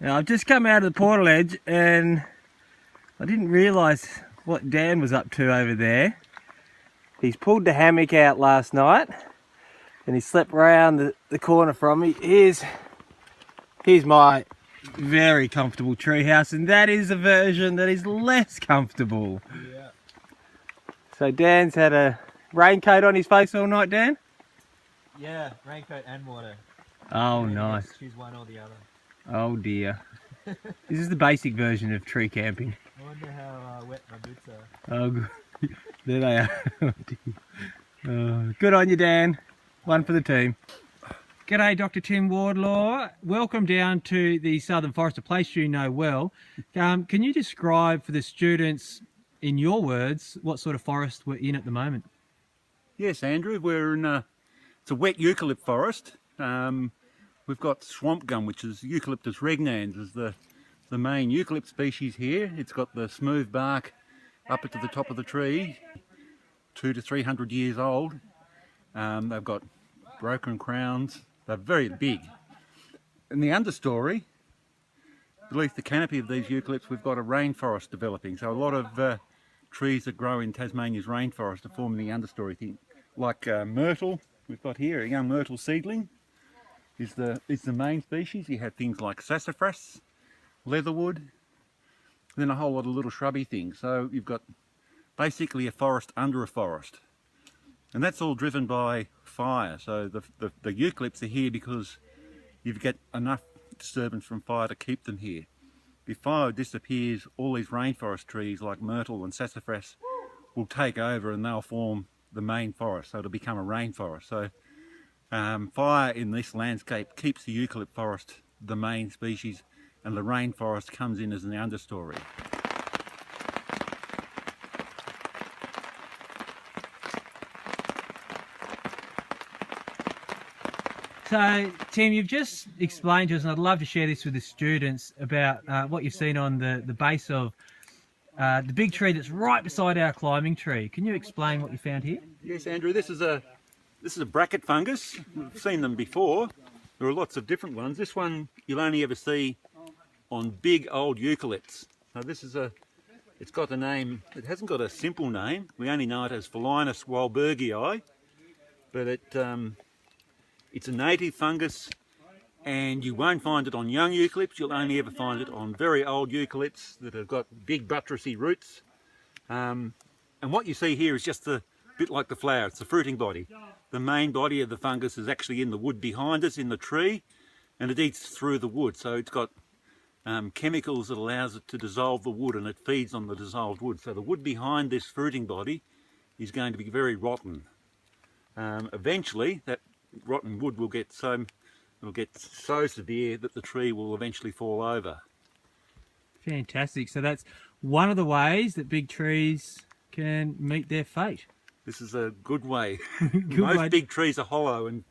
Now, I've just come out of the portal edge and I didn't realise what Dan was up to over there. He's pulled the hammock out last night and he slept round the corner from me. Here's my very comfortable treehouse, and that is a version that is less comfortable. Yeah. So Dan's had a raincoat on his face all night, Dan? Yeah, raincoat and water. Oh, nice. Choose one or the other. Oh dear. This is the basic version of tree camping. I wonder how wet my boots are. Oh, good. There they are. Oh, dear. Oh, good on you, Dan. One for the team. G'day, Dr Tim Wardlaw. Welcome down to the Southern Forest, a place you know well. Can you describe for the students, in your words, what sort of forest we're in at the moment? Yes, Andrew, we're in it's a wet eucalypt forest. We've got swamp gum, which is Eucalyptus regnans, is the main eucalypt species here. It's got the smooth bark up at the top of the tree, 200 to 300 years old. They've got broken crowns. They're very big. In the understory, beneath the canopy of these eucalypts, we've got a rainforest developing. So a lot of trees that grow in Tasmania's rainforest are forming the understory thing. Like myrtle, we've got here a young myrtle seedling is the main species. You have things like sassafras, leatherwood, then a whole lot of little shrubby things. So you've got basically a forest under a forest. And that's all driven by fire. So the eucalypts are here because you get enough disturbance from fire to keep them here. If fire disappears, all these rainforest trees like myrtle and sassafras will take over and they'll form the main forest. So it'll become a rainforest. So fire in this landscape keeps the eucalypt forest the main species, and the rainforest comes in as an understory. So, Tim, you've just explained to us, and I'd love to share this with the students, about what you've seen on the base of the big tree that's right beside our climbing tree. Can you explain what you found here? Yes, Andrew, this is a bracket fungus. We've seen them before. There are lots of different ones. This one you'll only ever see on big old eucalypts. So this is it's got a name, it hasn't got a simple name. We only know it as Phelinus wahlbergii, but it's a native fungus, and you won't find it on young eucalypts. You'll only ever find it on very old eucalypts that have got big buttressy roots. And what you see here is just a bit like the flower. It's the fruiting body. The main body of the fungus is actually in the wood behind us, in the tree, and it eats through the wood. So it's got chemicals that allows it to dissolve the wood, and it feeds on the dissolved wood. So the wood behind this fruiting body is going to be very rotten. Eventually, that rotten wood will get so severe that the tree will eventually fall over. Fantastic. So that's one of the ways that big trees can meet their fate. This is a good way. Good way. Big trees are hollow, and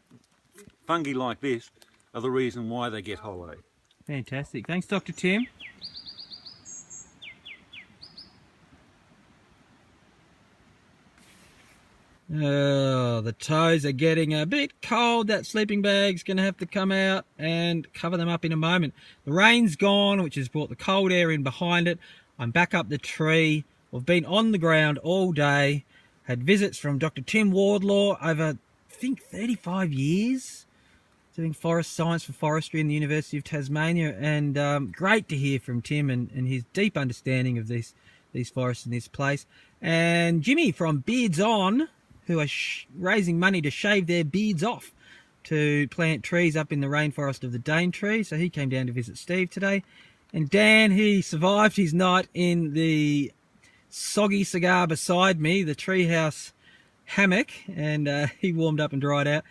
fungi like this are the reason why they get hollow. Fantastic. Thanks, Dr. Tim. Oh, the toes are getting a bit cold. That sleeping bag's going to have to come out and cover them up in a moment. The rain's gone, which has brought the cold air in behind it. I'm back up the tree. We've been on the ground all day. Had visits from Dr. Tim Wardlaw over, I think, 35 years, doing forest science for forestry in the University of Tasmania. And great to hear from Tim and his deep understanding of these forests in this place. And Jimmy from Beards On, who are raising money to shave their beards off to plant trees up in the rainforest of the Daintree. So he came down to visit Steve today. And Dan, he survived his night in the soggy cigar beside me, the treehouse hammock, and he warmed up and dried out.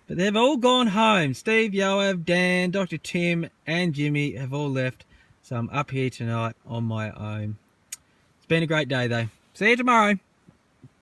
But they've all gone home. Steve, Yoav, Dan, Dr. Tim and Jimmy have all left. So I'm up here tonight on my own. It's been a great day though. See you tomorrow.